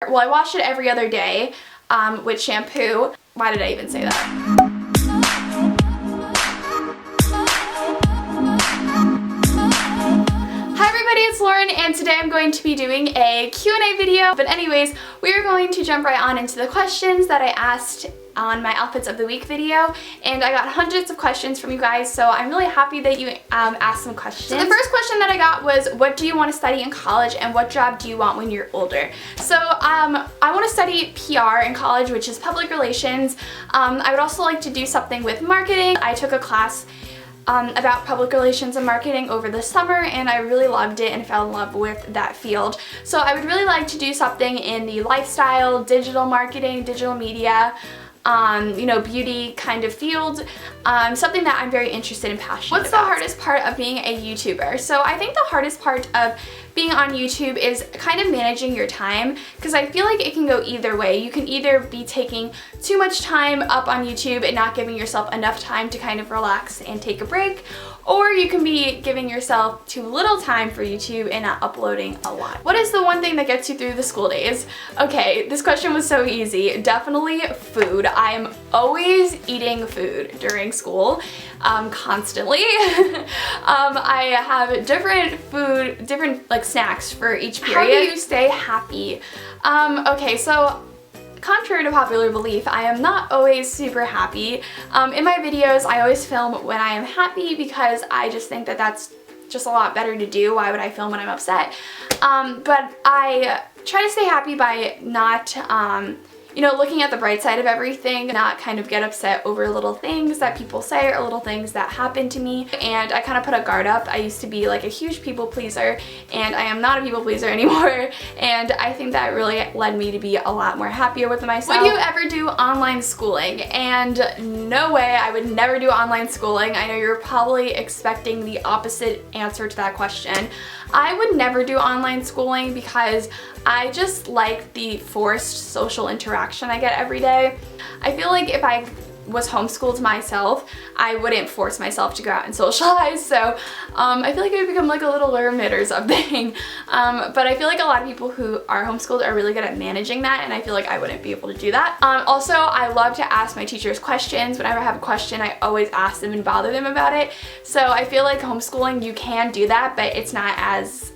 Well, I wash it every other day with shampoo. Why did I even say that? It's Lauren, and today I'm going to be doing a Q&A video. But anyways, we are going to jump right on into the questions that I asked on my outfits of the week video, and I got hundreds of questions from you guys, so I'm really happy that you asked some questions. So the first question that I got was, what do you want to study in college and what job do you want when you're older? So I want to study PR in college, which is public relations. I would also like to do something with marketing. I took a class about public relations and marketing over the summer, and I really loved it and fell in love with that field. So I would really like to do something in the lifestyle, digital marketing, digital media, you know, beauty kind of field, something that I'm very interested and passionate about. What's the hardest part of being a YouTuber? So I think the hardest part of being on YouTube is kind of managing your time, because I feel like it can go either way. You can either be taking too much time up on YouTube and not giving yourself enough time to kind of relax and take a break, or you can be giving yourself too little time for YouTube and not uploading a lot. What is the one thing that gets you through the school days? Okay, this question was so easy. Definitely food. I am always eating food during school, constantly. I have different like snacks for each period. How do you stay happy? Okay, so contrary to popular belief, I am not always super happy. In my videos, I always film when I am happy because I just think that that's just a lot better to do. Why would I film when I'm upset? But I try to stay happy by not, you know, looking at the bright side of everything, not kind of get upset over little things that people say or little things that happen to me. And I kind of put a guard up. I used to be like a huge people pleaser, and I am not a people pleaser anymore. And I think that really led me to be a lot more happier with myself. Would you ever do online schooling? And no way, I would never do online schooling. I know you're probably expecting the opposite answer to that question. I would never do online schooling because I just like the forced social interaction I get every day. I feel like if I was homeschooled myself, I wouldn't force myself to go out and socialize, so I feel like I would become like a little hermit or something. But I feel like a lot of people who are homeschooled are really good at managing that, and I feel like I wouldn't be able to do that. Also, I love to ask my teachers questions. Whenever I have a question, I always ask them and bother them about it. So I feel like homeschooling, you can do that, but it's not as,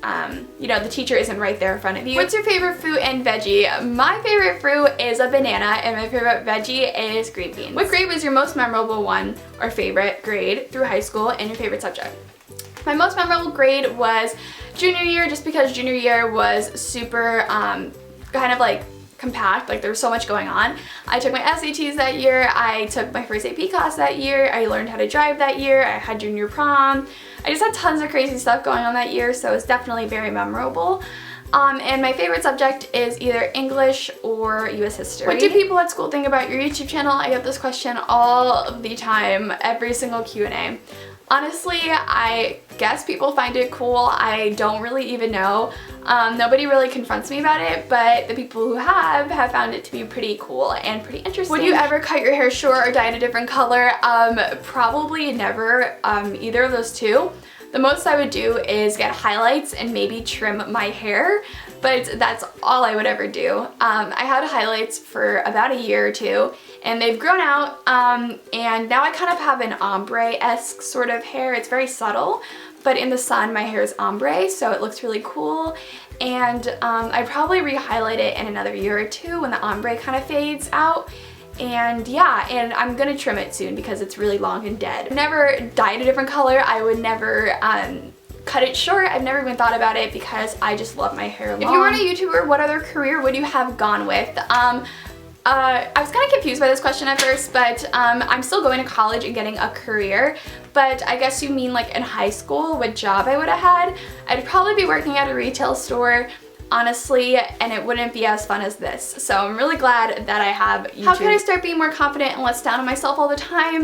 you know, the teacher isn't right there in front of you. What's your favorite fruit and veggie? My favorite fruit is a banana, and my favorite veggie is green beans. What grade was your most memorable one or favorite grade through high school, and your favorite subject? My most memorable grade was junior year, just because junior year was super kind of like compact, like there was so much going on. I took my SATs that year, I took my first AP class that year, I learned how to drive that year, I had junior prom. I just had tons of crazy stuff going on that year, so it's definitely very memorable. And my favorite subject is either English or US history. What do people at school think about your YouTube channel? I get this question all the time, every single Q&A. Honestly, I guess people find it cool. I don't really even know. Nobody really confronts me about it, but the people who have found it to be pretty cool and pretty interesting. Would you ever cut your hair short or dye it a different color? Probably never, either of those two. The most I would do is get highlights and maybe trim my hair, but that's all I would ever do. I had highlights for about a year or two, and they've grown out, and now I kind of have an ombre-esque sort of hair. It's very subtle, but in the sun my hair is ombre, so it looks really cool. And I'd probably re-highlight it in another year or two when the ombre kind of fades out. And yeah, and I'm gonna trim it soon because it's really long and dead. I've never dyed a different color. I would never cut it short. I've never even thought about it because I just love my hair long. If you weren't a YouTuber, what other career would you have gone with? I was kind of confused by this question at first, but I'm still going to college and getting a career. But I guess you mean like in high school, what job I would have had? I'd probably be working at a retail store, honestly, and it wouldn't be as fun as this. So I'm really glad that I have YouTube. How can I start being more confident and less down on myself all the time?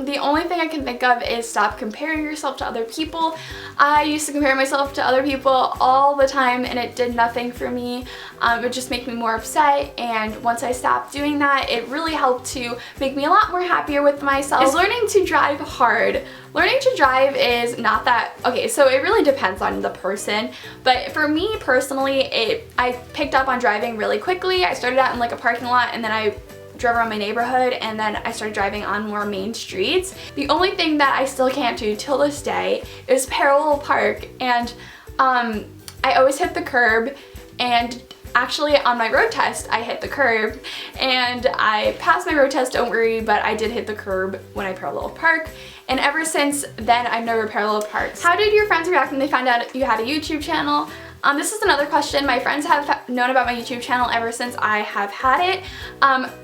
The only thing I can think of is stop comparing yourself to other people. I used to compare myself to other people all the time, and it did nothing for me. it would just make me more upset, and once I stopped doing that, it really helped to make me a lot more happier with myself. Is learning to drive hard? Learning to drive is not that, okay, so it really depends on the person, but for me personally, I picked up on driving really quickly. I started out in like a parking lot, and then I drove around my neighborhood, and then I started driving on more main streets. The only thing that I still can't do till this day is parallel park, and I always hit the curb, and actually on my road test I hit the curb and I passed my road test, don't worry, but I did hit the curb when I parallel park, and ever since then I've never parallel parked. How did your friends react when they found out you had a YouTube channel? This is another question. My friends have known about my YouTube channel ever since I have had it.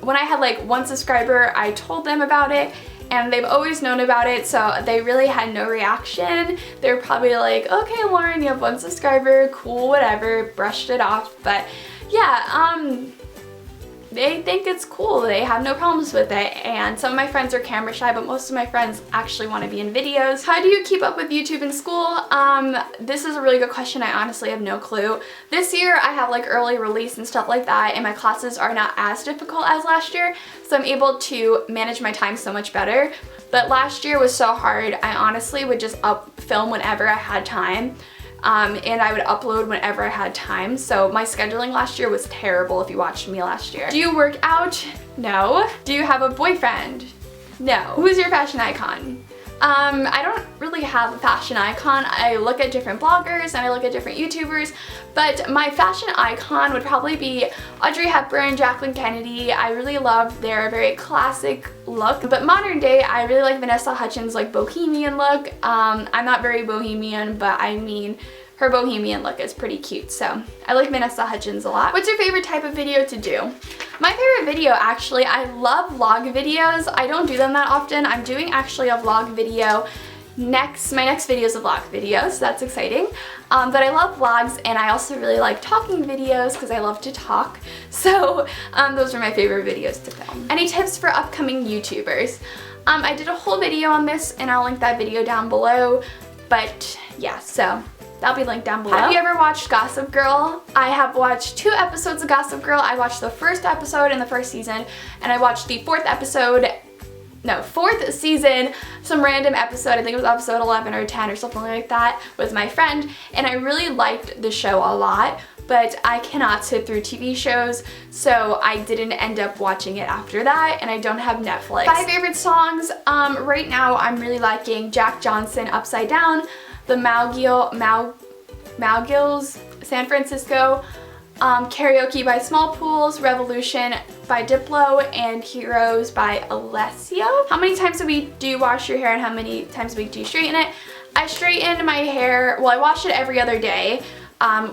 When I had like 1 subscriber, I told them about it, and they've always known about it, so they really had no reaction. They were probably like, okay, Lauren, you have 1 subscriber, cool, whatever, brushed it off. But yeah, they think it's cool. They have no problems with it, and some of my friends are camera shy, but most of my friends actually want to be in videos. How do you keep up with YouTube in school? This is a really good question. I honestly have no clue. This year I have like early release and stuff like that, and my classes are not as difficult as last year, so I'm able to manage my time so much better. But last year was so hard. I honestly would just film whenever I had time. And I would upload whenever I had time. So my scheduling last year was terrible if you watched me last year. Do you work out? No. Do you have a boyfriend? No. Who is your fashion icon? I don't really have a fashion icon. I look at different bloggers and I look at different YouTubers, but my fashion icon would probably be Audrey Hepburn, Jacqueline Kennedy. I really love their very classic look, but modern day, I really like Vanessa Hudgens' like bohemian look. I'm not very bohemian, but I mean, her bohemian look is pretty cute, so I like Vanessa Hudgens a lot. What's your favorite type of video to do? My favorite video, actually, I love vlog videos. I don't do them that often. I'm doing actually a vlog video next. My next video is a vlog video, so that's exciting. But I love vlogs, and I also really like talking videos because I love to talk. So those are my favorite videos to film. Any tips for upcoming YouTubers? I did a whole video on this, and I'll link that video down below. But yeah, so that'll be linked down below. Have you ever watched Gossip Girl? I have watched 2 episodes of Gossip Girl. I watched the first episode in the first season, and I watched the 4th season, some random episode, I think it was episode 11 or 10 or something like that, with my friend, and I really liked the show a lot, but I cannot sit through TV shows, so I didn't end up watching it after that, and I don't have Netflix. 5 favorite songs, right now I'm really liking Jack Johnson, Upside Down, the Mauguils, San Francisco, Karaoke by Small Pools, Revolution by Diplo, and Heroes by Alessio. How many times a week do you wash your hair, and how many times a week do you straighten it? I straighten my hair, well, I wash it every other day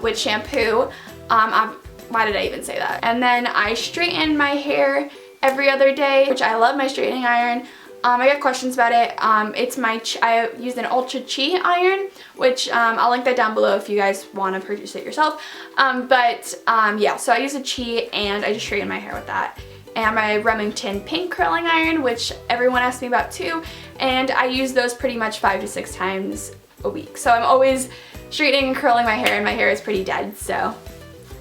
with shampoo. Why did I even say that? And then I straighten my hair every other day, which I love my straightening iron. I got questions about it. I used an Ultra Chi iron, which I'll link that down below if you guys want to purchase it yourself. Yeah, so I use a Chi, and I just straighten my hair with that. And my Remington pink curling iron, which everyone asks me about too, and I use those pretty much 5 to 6 times a week. So I'm always straightening and curling my hair, and my hair is pretty dead, so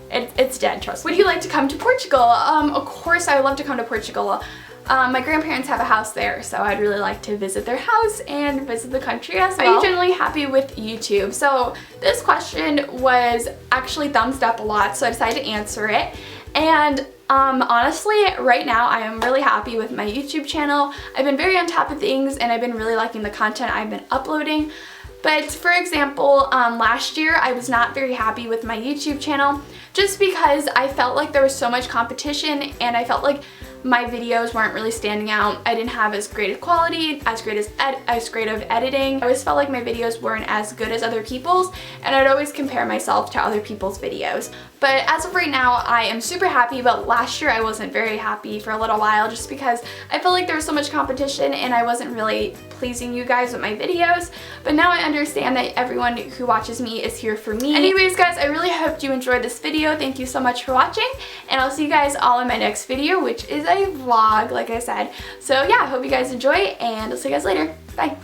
it's dead, trust me. Would you like to come to Portugal? Of course I would love to come to Portugal. My grandparents have a house there, so I'd really like to visit their house and visit the country as well. Are you generally happy with YouTube? So this question was actually thumbs up a lot, so I decided to answer it. And honestly, right now I am really happy with my YouTube channel. I've been very on top of things, and I've been really liking the content I've been uploading. But for example, last year I was not very happy with my YouTube channel just because I felt like there was so much competition, and I felt like my videos weren't really standing out. I didn't have as great of quality, as great of editing. I always felt like my videos weren't as good as other people's, and I'd always compare myself to other people's videos. But as of right now, I am super happy, but last year I wasn't very happy for a little while just because I felt like there was so much competition and I wasn't really pleasing you guys with my videos. But now I understand that everyone who watches me is here for me. Anyways guys, I really hope you enjoyed this video. Thank you so much for watching, and I'll see you guys all in my next video, which is a vlog, like I said. So yeah, I hope you guys enjoy, and I'll see you guys later. Bye!